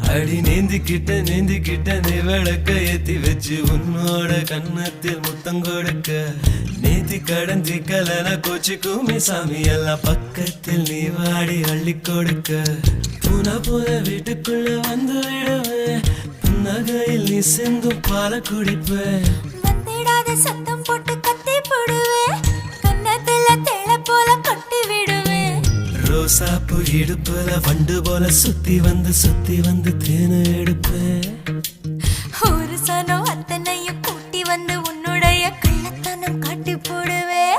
அடி நீந்திக்கிட்ட நீ விளக்க ஏத்தி வச்சு உன்னோட கன்னத்தில் முத்தம் கொடுக்க நீதி கடந்தி கலன கோச்சிக்குமே சாமி எல்லாம் பக்கத்தில் நீ வாடி அள்ளி கொடுக்க பூனா போல வீட்டுக்குள்ள வந்து விடுவேன் புன்னகையில் நீ செங்கும் பால குடிப்பேன் வந்திடாத சத்தம் போட்டு கத்தி போடுவேன் கன்னத்துல தேள போல கொட்டி விடுவேன் ரோசாப்பு இடுப்புல வண்டு போல சுத்தி வந்து தேனை எடுப்பேன் ஒரு சனம் அத்தனையும் கூட்டி வந்து உன்னுடைய கள்ளத்தனம் காட்டி போடுவேன்